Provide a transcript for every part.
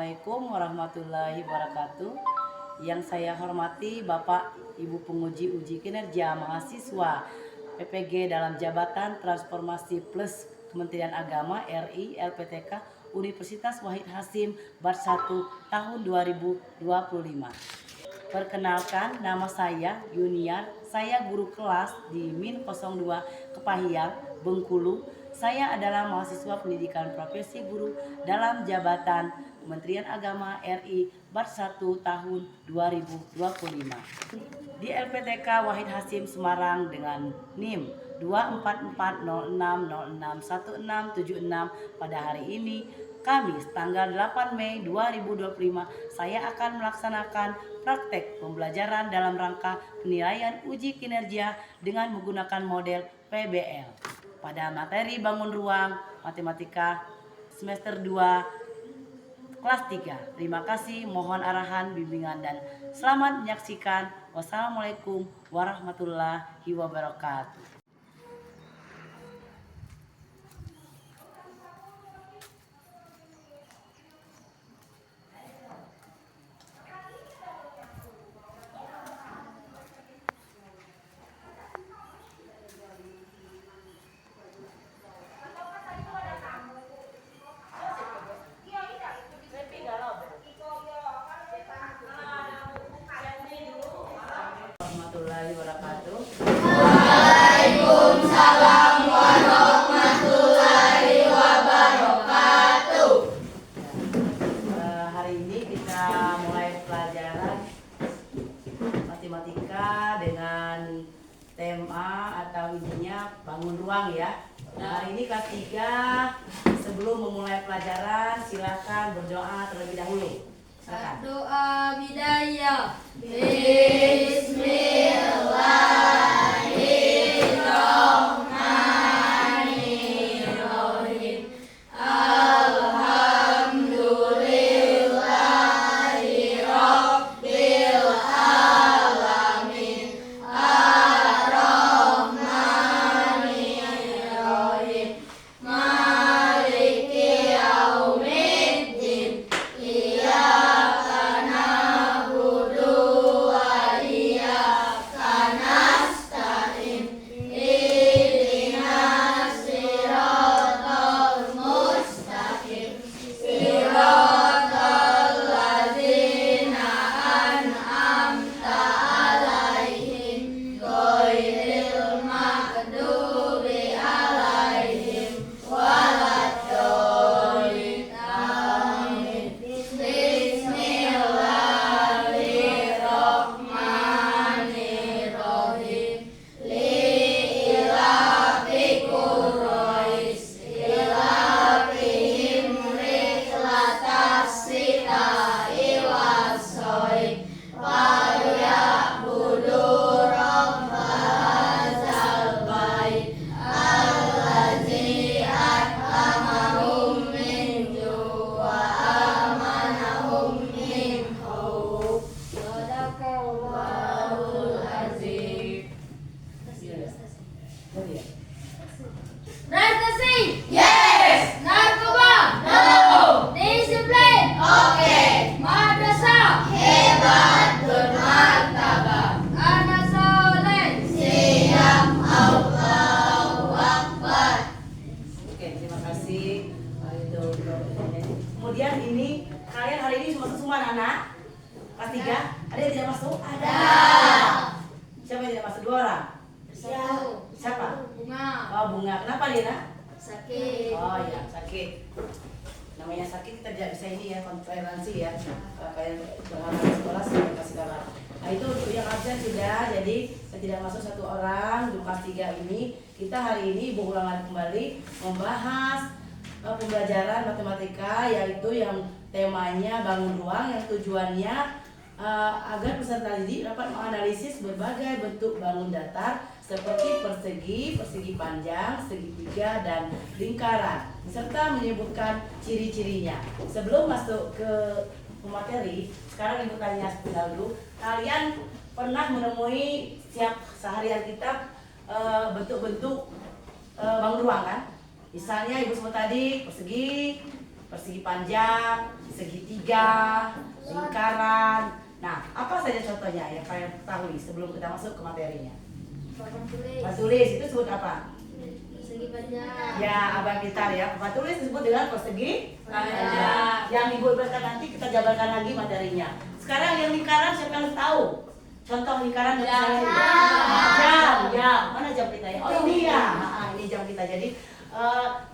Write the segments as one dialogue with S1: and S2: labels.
S1: Assalamualaikum warahmatullahi wabarakatuh. Yang saya hormati Bapak Ibu penguji uji kinerja mahasiswa PPG dalam jabatan Transformasi Plus Kementerian Agama RI LPTK Universitas Wahid Hasyim Bat 1 tahun 2025. Perkenalkan, nama saya Yuniar, saya guru kelas di Min 02 Kepahiang, Bengkulu. Saya adalah mahasiswa pendidikan profesi guru dalam jabatan Kementerian Agama RI Bat 1 tahun 2025. Di LPTK Wahid Hasyim Semarang dengan NIM 24406061676 pada hari ini, Kamis tanggal 8 Mei 2025, saya akan melaksanakan praktek pembelajaran dalam rangka penilaian uji kinerja dengan menggunakan model PBL pada materi bangun ruang matematika semester 2 kelas 3. Terima kasih, mohon arahan, bimbingan, dan selamat menyaksikan. Wassalamualaikum warahmatullahi wabarakatuh. Warahmatullahi wabarakatuh.
S2: Waalaikumsalam warahmatullahi wabarakatuh.
S1: Hari ini kita mulai pelajaran matematika dengan tema atau intinya bangun ruang ya. Hari ini kelas 3. Sebelum memulai pelajaran silakan berdoa terlebih dahulu. Silakan.
S2: Doa bidaya. Bismillahirrahmanirrahim. Alhamdulillahi rabbil alamin. Ar-Rahmanirrahim. Maliki yaumiddin. Iyyaka na'budu wa iyyaka nasta'in. Ihdinas siratal mustaqim. Siratal ladzina an'amta 'alaihim ghairil maghdubi 'alaihim waladdallin. Amin. Bismillahirrahmanirrahim. Li'ilafi Quraish ilafihim rihlatas sita'i was-sha'i falyabudu rabba hadzal bait allazi at'amahum min ju' wa amanahum min khauf. Shadaqallahul azim. Prestasi? Yes. Narkoba? No. Disiplin? Oke. Madrasah? Hebat. Bermartabat. Anak soleh? Siap. Allahu Akbar.
S1: Oke, terima kasih. Kemudian ini kalian hari ini masuk semua anak-anak kelas 3. Ada yang tidak masuk? Ada. Siapa yang tidak masuk? 2 orang. Siapa?
S2: Bunga.
S1: Oh, Bunga. Kenapa Lina?
S2: Sakit.
S1: Oh ya, sakit. Namanya sakit kita tidak bisa ini ya, toleransi ya. Kayak berharap di sekolah saya kasih kabar. Nah itu untuk yang absen sudah, jadi saya tidak masuk 1 orang untuk kelas 3 ini. Kita hari ini berulang kembali membahas pembelajaran matematika, yaitu yang temanya bangun ruang, yang tujuannya agar peserta didik dapat menganalisis berbagai bentuk bangun datar seperti persegi, persegi panjang, segitiga, dan lingkaran, serta menyebutkan ciri-cirinya. Sebelum masuk ke materi, sekarang Ibu tanya dulu, kalian pernah menemui setiap seharian kita bentuk-bentuk bangun ruang kan? Misalnya Ibu sebut tadi persegi, persegi panjang, segitiga, lingkaran. Nah, apa saja contohnya yang kalian ketahui sebelum kita masuk ke materinya?
S2: Papan tulis.
S1: Papan tulis itu disebut apa?
S2: Persegi panjang.
S1: Ya, abang pintar ya. Papan tulis disebut dengan persegi
S2: Panjang.
S1: Yang ibu ibaratkan nanti kita jabarkan lagi materinya. Sekarang yang lingkaran siapa yang tahu? Contoh lingkaran yang
S2: Jam.
S1: jam. Ya, mana jam kita ya? Oh ini ya. Ini jam kita. Jadi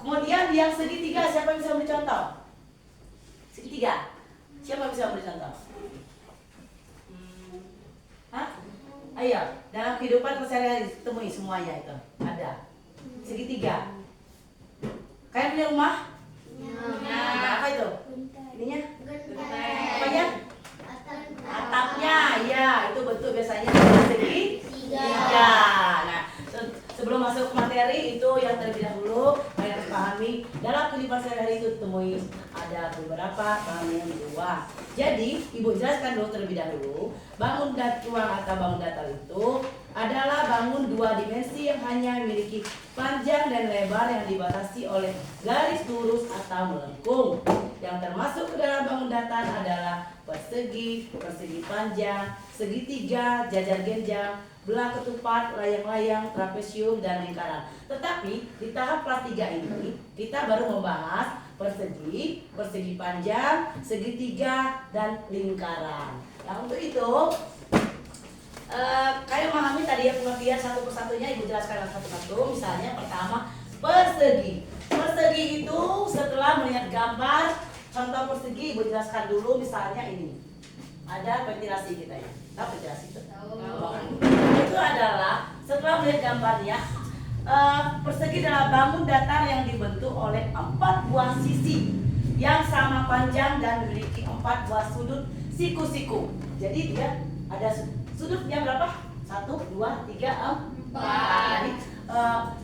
S1: kemudian yang segitiga siapa yang bisa memberi contoh? Segitiga. Siapa yang bisa memberi contoh? Hah? Ayo, dalam kehidupan sehari-hari temui semuanya itu. Ada. Segitiga. Kalian punya rumah? Nah, apa itu? Ininya? Apanya? Atapnya, ya itu bentuk biasanya segitiga. Nah, sebelum masuk ke materi itu yang terlebih dahulu kalian harus pahami dalam kehidupan sehari-hari itu temui ada beberapa bangunan ruang. Jadi ibu jelaskan dulu terlebih dahulu bangun ruang atau bangun datar itu adalah bangun dua dimensi yang hanya memiliki panjang dan lebar yang dibatasi oleh garis lurus atau melengkung. Yang termasuk ke dalam bangun datar adalah persegi, persegi panjang, segitiga, jajar genjang, belah ketupat, layang-layang, trapesium, dan lingkaran. Tetapi di tahap kelas 3 ini kita baru membahas persegi, persegi panjang, segitiga, dan lingkaran. Nah untuk itu kalian memahami tadi ya pengertian satu persatunya, ibu jelaskan satu-satu. Misalnya pertama persegi. Persegi itu setelah melihat gambar contoh persegi, ibu jelaskan dulu. Misalnya ini ada ventilasi kita ya. Tahu ventilasi itu? Itu adalah setelah melihat gambarnya, persegi adalah bangun datar yang dibentuk oleh 4 buah sisi yang sama panjang dan memiliki 4 buah sudut siku-siku. Jadi dia ada sudutnya berapa? 1, 2, 3, 4. Jadi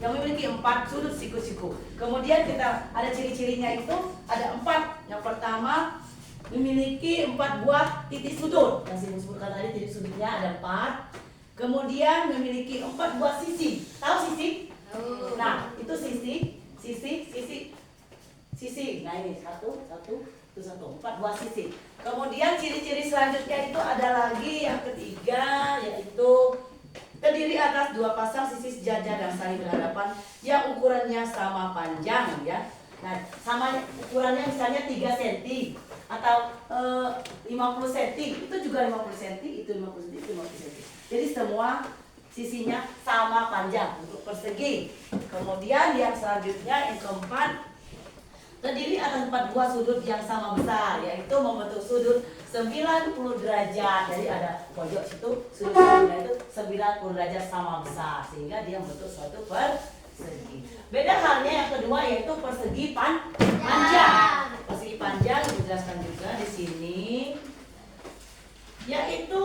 S1: yang memiliki 4 sudut siku-siku. Kemudian kita ada ciri-cirinya itu ada 4. Yang pertama memiliki 4 buah titik sudut. Yang saya sebutkan tadi titik sudutnya ada 4. Kemudian memiliki 4 buah sisi. Tahu sisi? Nah, itu sisi. Nah, ini 1, 4 buah sisi. Kemudian ciri-ciri selanjutnya itu ada lagi yang ketiga, yaitu terdiri atas 2 pasang sisi sejajar dan saling berhadapan yang ukurannya sama panjang ya. Nah, sama ukurannya misalnya 3 cm atau 50 cm, itu juga 50 cm, itu 50 cm, itu 50 cm. Jadi semua sisinya sama panjang untuk persegi. Kemudian yang selanjutnya yang keempat terdiri atas 4 buah sudut yang sama besar, yaitu membentuk sudut 90 derajat. Jadi ada pojok situ, sudutnya itu 90 derajat sama besar, sehingga dia membentuk suatu persegi. Beda halnya yang kedua yaitu persegi panjang. Persegi panjang dijelaskan juga di sini, yaitu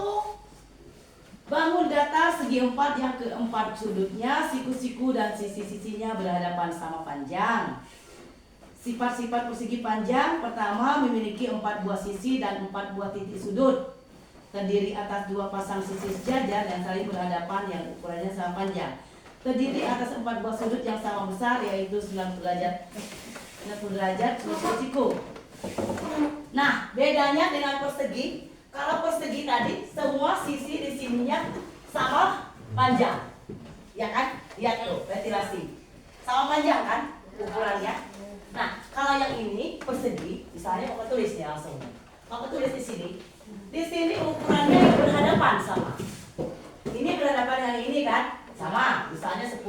S1: bangun datar segi 4 yang keempat sudutnya, siku-siku dan sisi-sisinya berhadapan sama panjang. Sifat-sifat persegi panjang pertama memiliki 4 buah sisi dan 4 buah titik sudut. Terdiri atas 2 pasang sisi sejajar dan saling berhadapan yang ukurannya sama panjang. Terdiri atas 4 buah sudut yang sama besar, yaitu 90 derajat siku-siku. Nah, bedanya dengan persegi, kalau persegi tadi semua sisi di sininya sama panjang. Ya kan? Lihat tuh, ventilasi. Sama panjang kan ukurannya? Nah, kalau yang ini persegi, misalnya Bapak tulis ya langsung. Bapak tulis di sini. Di sini ukurannya yang berhadapan sama. Ini berhadapan yang ini kan? Sama. Misalnya 10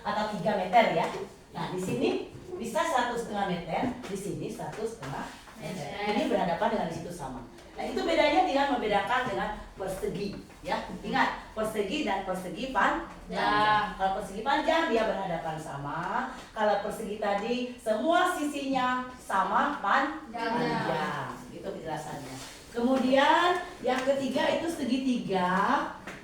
S1: atau 3 meter ya. Nah, di sini bisa 1,5 meter, di sini 1,5 meter. Ini berhadapan dengan di situ sama. Nah, itu bedanya dengan membedakan dengan persegi, ya. Ingat, persegi dan persegi panjang. Kalau persegi panjang dia berhadapan sama. Kalau persegi tadi semua sisinya sama panjang. Itu penjelasannya. Kemudian yang ketiga itu segitiga,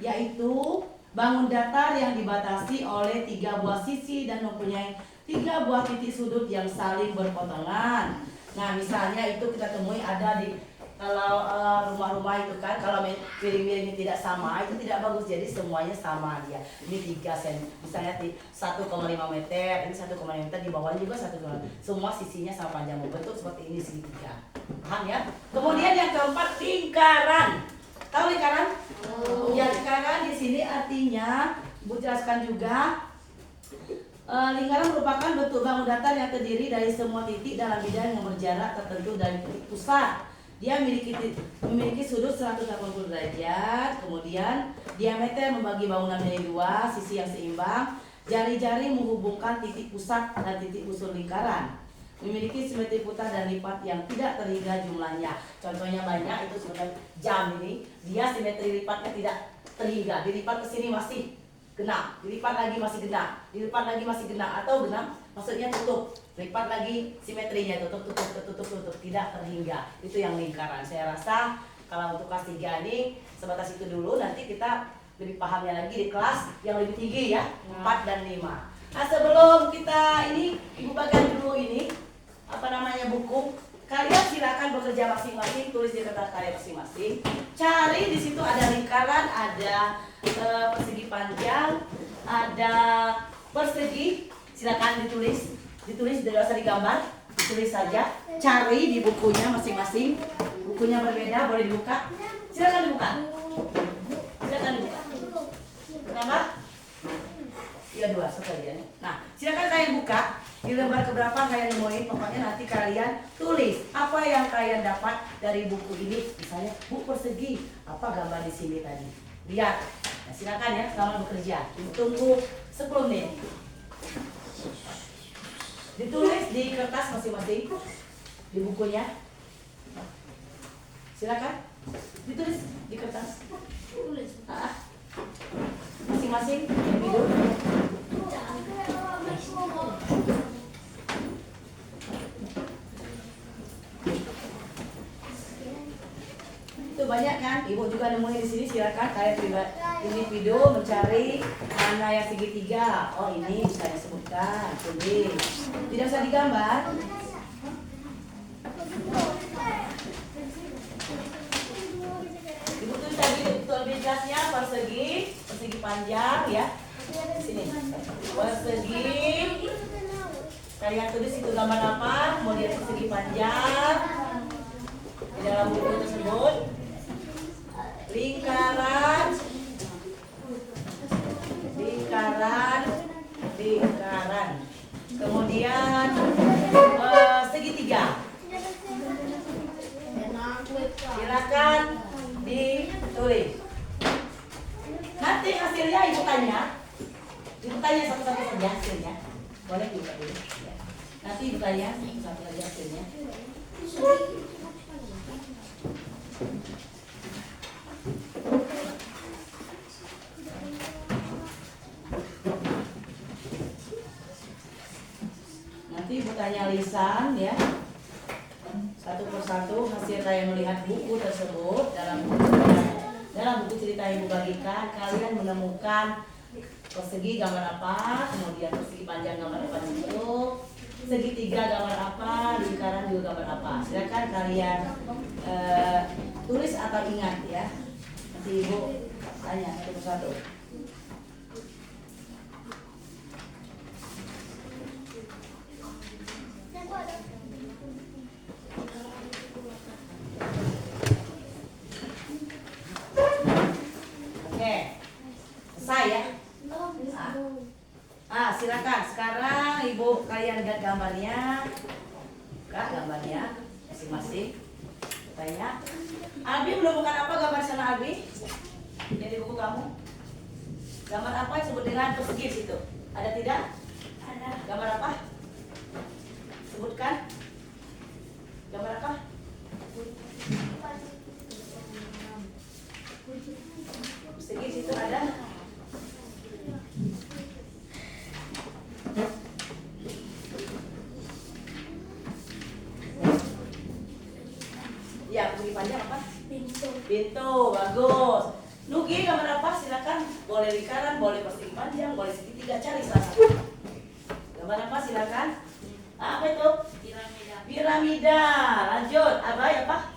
S1: yaitu bangun datar yang dibatasi oleh 3 buah sisi dan mempunyai 3 buah titik sudut yang saling berpotongan. Nah, misalnya itu kita temui ada di kalau rumah-rumah itu kan kalau piring-piringnya tidak sama itu tidak bagus, jadi semuanya sama dia. Ini 3 cm, misalnya 1,5 meter, ini 1,5 meter, di bawahnya juga 1,5 meter. Semua sisinya sama panjang membentuk seperti ini segitiga. Paham ya? Kemudian yang keempat, lingkaran. Tahu lingkaran? Ya, lingkaran di sini artinya Bu jelaskan juga. Lingkaran merupakan bentuk bangun datar yang terdiri dari semua titik dalam bidang yang berjarak tertentu dari titik pusat. Dia memiliki sudut 180 derajat, kemudian diameter membagi bangunan menjadi 2, sisi yang seimbang, jari-jari menghubungkan titik pusat dan titik usul lingkaran. Memiliki simetri putar dan lipat yang tidak terhingga jumlahnya. Contohnya banyak, itu sebenarnya jam ini, dia simetri lipatnya tidak terhingga, dilipat ke sini masih genap, dilipat lagi masih genap, dilipat lagi masih genap, atau genap maksudnya tutup, lipat lagi simetrinya tutup, tidak terhingga. Itu yang lingkaran. Saya rasa kalau untuk kelas 3 ini sebatas itu dulu, nanti kita lebih pahamnya lagi di kelas yang lebih tinggi ya, 4 dan 5. Nah, sebelum kita ini Ibu bagian dulu ini buku. Kalian silakan bekerja masing-masing, tulis di kertas kalian masing-masing. Cari di situ ada lingkaran, ada persegi panjang, ada persegi. Silakan ditulis, tidak usah digambar, ditulis saja. Cari di bukunya masing-masing. Bukunya berbeda, boleh dibuka. Silakan dibuka. Silakan dibuka. Kenapa? Iya 2, sekalian. Nah, silakan kalian buka. Di lembar keberapa kalian nemuin, pokoknya nanti kalian tulis apa yang kalian dapat dari buku ini. Misalnya buku persegi, apa gambar di sini tadi. Lihat. Nah, silakan ya, selamat bekerja. Tunggu 10 menit. Ditulis di kertas masing-masing di bukunya. Silakan ditulis di kertas.
S2: Tulis.
S1: Masing-masing tidur. Itu banyak kan? Ibu juga nemuin di sini. Silakan kalian individu mencari mana yang segitiga. Oh ini saya sebutkan. Tulis. Tidak usah digambar. Ibu tulis tadi lebih jelasnya persegi panjang ya. Di sini. Persegi. Kalian tulis itu gambar apa? Kemudian persegi panjang di dalam buku tersebut. Lingkaran, kemudian segitiga. Silakan ditulis. Nanti hasilnya ibu tanya satu-satu saja hasilnya. Boleh juga dulu. Nanti ibu tanya satu-satu saja hasilnya. Nanti ibu tanya lisan ya, satu persatu hasil kalian melihat buku tersebut. Dalam buku cerita yang ibu bagikan, kalian menemukan persegi gambar apa, kemudian persegi panjang gambar apa bentuk, segitiga gambar apa, lingkaran juga gambar apa. Silakan kalian tulis atau ingat ya. Nanti ibu tanya satu persatu. Oke, selesai ya. Silakan sekarang ibu kalian lihat gambarnya. Buka gambarnya masing-masing. Tanya. Albi menemukan apa gambar sana Albi? Yang di buku kamu? Gambar apa yang disebut dengan persegi di situ? Ada tidak? Ada. Gambar apa? Sebutkan. Gambar apa? Persegi di situ ada. Ya, persegi panjang apa? Pintu, bagus. Nugi gambar apa? Silakan. Boleh lingkaran, boleh persegi panjang, boleh segitiga. Cari salah satu. Gambar apa? Silakan. Apa itu? Piramida. Lanjut. Abai apa?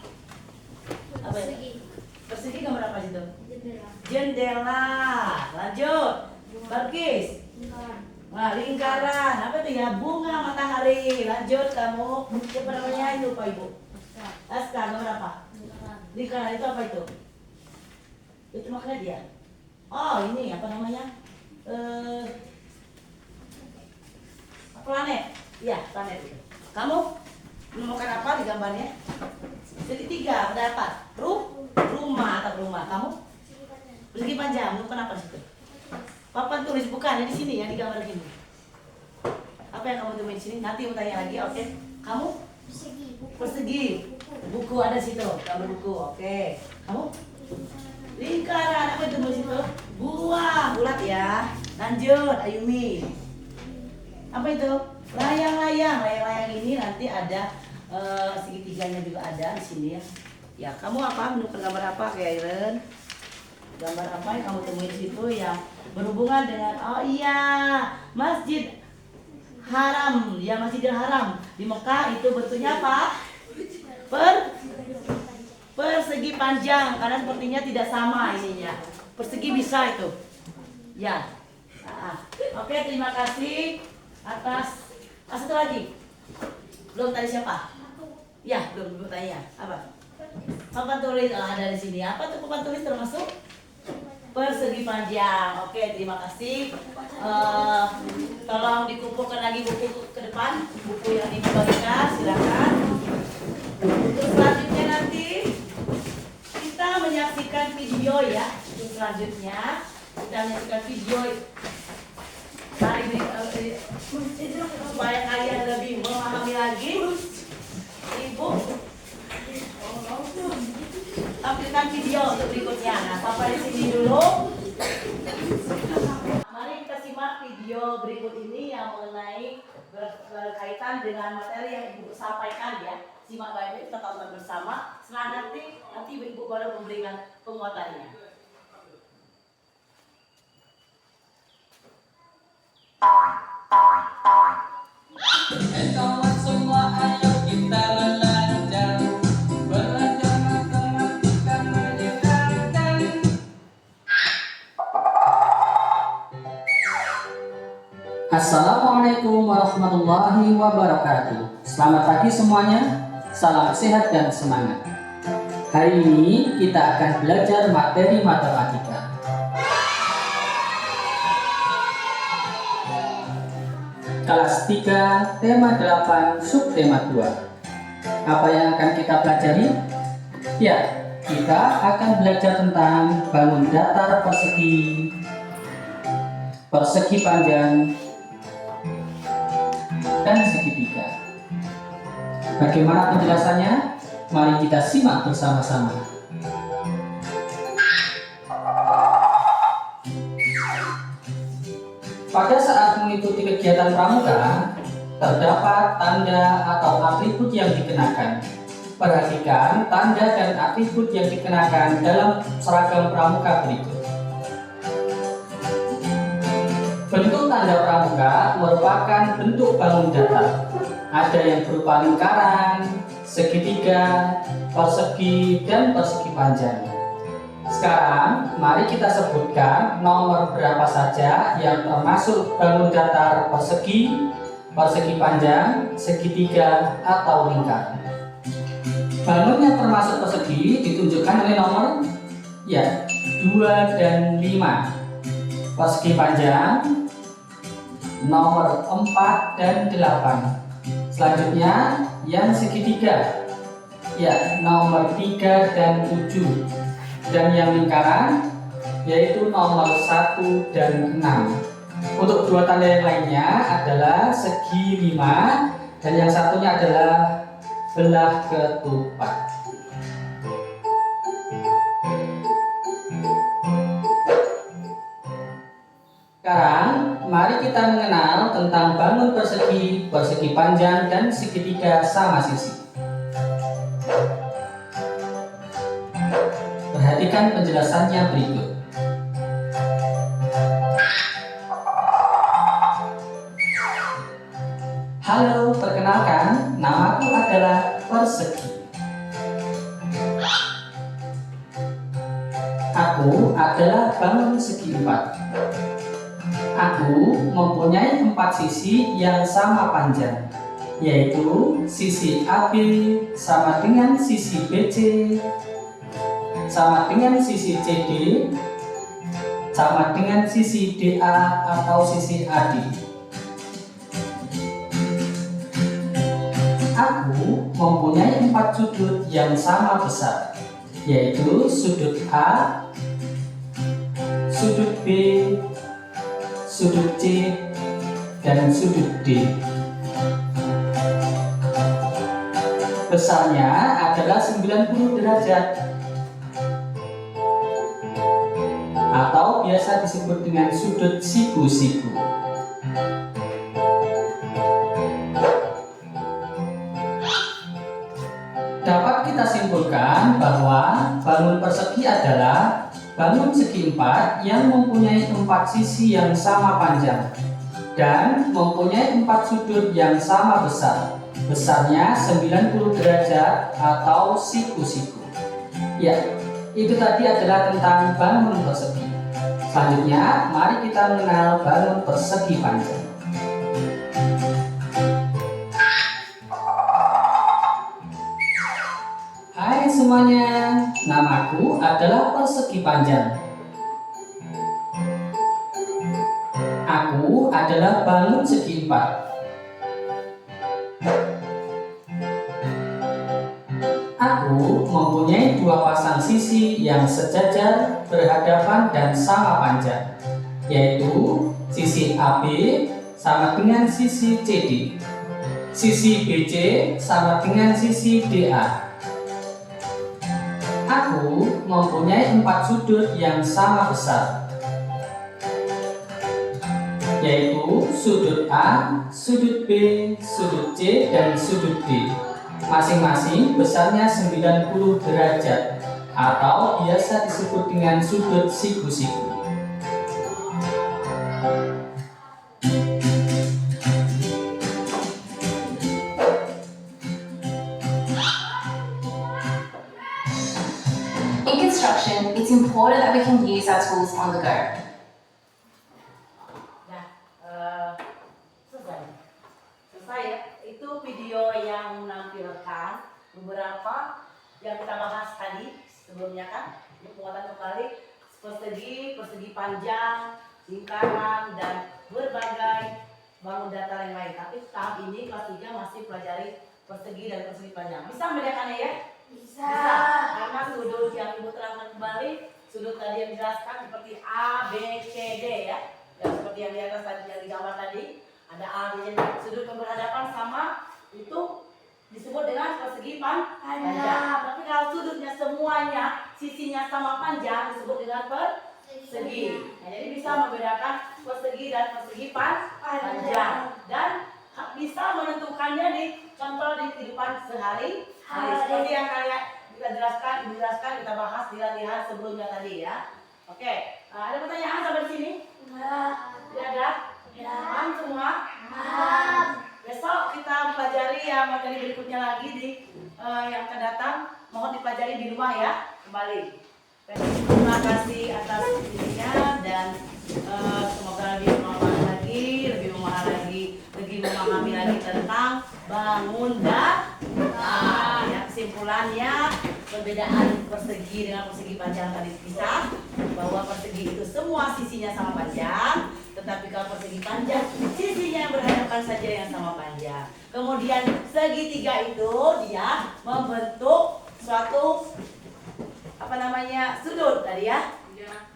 S1: Melukis.
S2: Lingkaran.
S1: Nah, lingkaran. Apa itu ya? Bunga matahari. Lanjut kamu. Siapa namanya itu Pak Ibu? Aska, nomor apa?
S2: Lingkaran.
S1: Lingkaran itu apa itu? Itu makanya dia. Oh, ini apa namanya? Planet. Iya, planet itu. Kamu menemukan apa di gambarnya? Segitiga, ada apa? Rumah atau rumah. Kamu?
S2: Segi panjang.
S1: Persegi panjang, menemukan apa di situ? Papan tulis bukan, di sini ya, di gambar ini. Apa yang kamu temuin di sini? Nanti mau tanya lagi, oke? Kamu?
S2: Persegi. Buku.
S1: Persegi.
S2: Buku.
S1: Buku ada di situ, gambar buku, oke. Kamu? Lingkaran, apa itu di situ? Buah, bulat ya. Lanjut, Ayumi. Apa itu? Layang-layang. Layang-layang ini nanti ada segitiganya juga ada di sini ya. Ya, kamu apa? Menemukan gambar apa, Karen? Gambar apa yang kamu temui di situ yang berhubungan dengan oh iya, Masjid Haram. Ya, Masjidil Haram di Mekah itu bentuknya apa? Persegi panjang karena sepertinya tidak sama ininya. Persegi bisa itu. Ya. Oke, terima kasih atas satu lagi. Belum tadi siapa? Ya, belum tanya. Apa? Papan tulis ada di sini. Apa tuh papan tulis termasuk? Persegi panjang. Oke, terima kasih. Tolong dikumpulkan lagi buku ke depan, buku yang dibagikan, silakan. Untuk selanjutnya nanti kita menyaksikan video ya. Untuk selanjutnya kita menyaksikan video. Mari supaya kalian lebih memahami lagi. Ibu tampilkan video untuk berikutnya. Nah, Papa di sini dulu. Mari kita simak video berikut ini yang mengenai berkaitan dengan materi yang Ibu sampaikan ya. Simak baik-baik, kita tonton bersama. Setelah nanti Ibu baru memberikan penguatannya.
S3: Kawan semua ayo kita belajar matematika menyenangkan. Assalamualaikum warahmatullahi wabarakatuh. Selamat pagi semuanya. Salam sehat dan semangat. Hari ini kita akan belajar materi matematika. Kelas 3, tema 8, subtema 2. Apa yang akan kita pelajari? Ya, kita akan belajar tentang bangun datar persegi, persegi panjang, dan segitiga. Bagaimana penjelasannya? Mari kita simak bersama-sama. Pada saat mengikuti kegiatan pramuka, terdapat tanda atau atribut yang dikenakan. Perhatikan tanda dan atribut yang dikenakan dalam seragam pramuka berikut. Bentuk tanda pramuka merupakan bentuk bangun datar. Ada yang berupa lingkaran, segitiga, persegi, dan persegi panjang. Sekarang, mari kita sebutkan nomor berapa saja yang termasuk bangun datar persegi, persegi panjang, segitiga, atau lingkaran. Bangun yang termasuk persegi ditunjukkan oleh nomor ya 2 dan 5. Persegi panjang nomor 4 dan 8. Selanjutnya yang segitiga ya nomor 3 dan 7. Dan yang lingkaran yaitu nomor 1 dan 6. Untuk dua tanda yang lainnya adalah segi 5 dan yang satunya adalah belah ketupat. Sekarang mari kita mengenal tentang bangun persegi, persegi panjang, dan segitiga sama sisi. Perhatikan penjelasannya berikut. Halo, perkenalkan, namaku adalah Persegi. Aku adalah bangun segi 4. Aku mempunyai 4 sisi yang sama panjang, yaitu sisi AB sama dengan sisi BC, sama dengan sisi CD, sama dengan sisi DA atau sisi AD. Aku mempunyai 4 sudut yang sama besar, yaitu sudut A, sudut B, sudut C, dan sudut D. Besarnya adalah 90 derajat atau biasa disebut dengan sudut siku-siku. Dapat kita simpulkan bahwa bangun persegi adalah bangun segi 4 yang mempunyai 4 sisi yang sama panjang dan mempunyai 4 sudut yang sama besar. Besarnya 90 derajat atau siku-siku. Ya, itu tadi adalah tentang bangun persegi. Selanjutnya, mari kita mengenal bangun persegi panjang. Hai semuanya, namaku adalah Persegi Panjang. Aku adalah bangun segi 4. Aku mempunyai 2 pasang sisi yang sejajar, berhadapan, dan sama panjang, yaitu sisi AB sama dengan sisi CD, sisi BC sama dengan sisi DA. Aku mempunyai 4 sudut yang sama besar, yaitu sudut A, sudut B, sudut C, dan sudut D. Masing-masing besarnya 90 derajat atau biasa disebut dengan sudut siku-siku.
S4: In construction, it's important that we can use our tools on the go.
S1: Nah, selesai ya. Itu video yang menampilkan beberapa yang kita bahas tadi sebelumnya kan, untuk penguatan kembali persegi panjang, lingkaran, dan berbagai bangun datar yang lain. Tapi tahap ini kelas 3 masih pelajari persegi dan persegi panjang. Bisa membedakannya ya?
S2: Bisa.
S1: Karena sudut yang ibu terangkan kembali, sudut tadi yang dijelaskan seperti A, B, C, D ya. Dan seperti yang di atas tadi, yang digambar tadi, ada A, B, C, D. Sudut yang berhadapan sama itu disebut dengan persegi panjang. Tapi kalau sudutnya semuanya, sisinya sama panjang, disebut dengan persegi. Nah, jadi bisa membedakan persegi dan persegi panjang. Dan bisa menentukannya di contoh di kehidupan sehari-hari. Seperti yang kalian kita jelaskan, kita bahas di latihan sebelumnya tadi ya. Oke, ada pertanyaan sampai sini? Tidak ada? Paham semua? Besok kita pelajari yang materi berikutnya lagi di yang akan datang. Mohon dipelajari di rumah ya, kembali. Terima kasih atas visinya dan semoga lebih memahami lagi tentang bangun datar. Ya, kesimpulannya perbedaan persegi dengan persegi panjang tadi bisa bahwa persegi itu semua sisinya sama panjang, tetapi kalau persegi panjang sisinya yang berhadapan saja yang sama panjang. Kemudian segitiga itu dia membentuk suatu sudut tadi ya.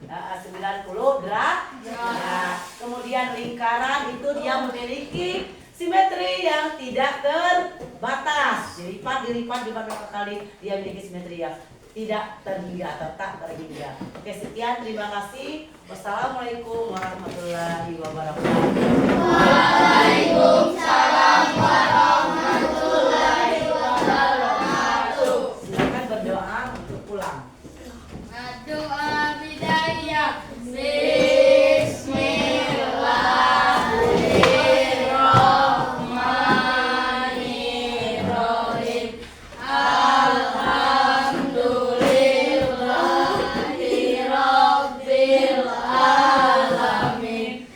S1: 90 derajat. Kemudian lingkaran itu dia memiliki simetri yang tidak terbatas. Dilipat berapa kali dia memiliki simetri yang tidak terhingga atau tak terhingga. Oke, sekian, terima kasih. Wassalamualaikum warahmatullahi wabarakatuh.
S2: Waalaikumsalam warahmatullahi wabarakatuh.
S1: Silakan berdoa untuk pulang.
S2: Doa bidaya. Bismillahirrahmanirrahim. Alhamdulillahi rabbil alamin.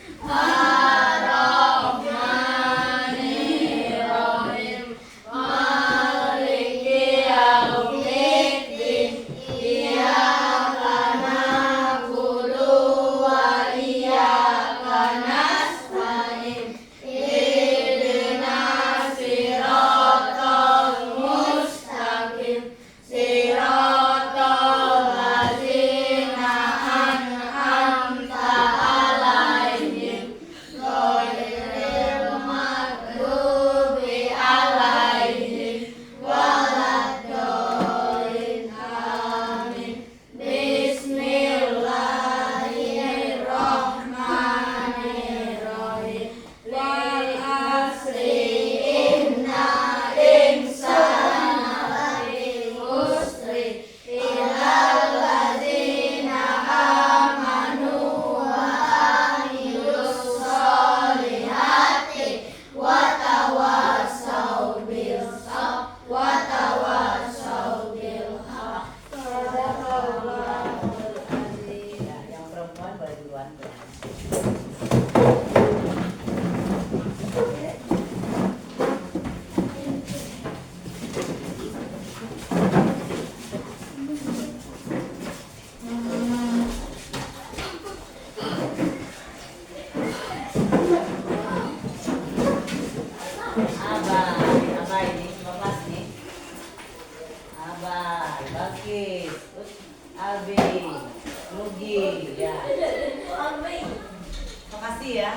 S1: Albi, Nugi, ya. Makasih ya.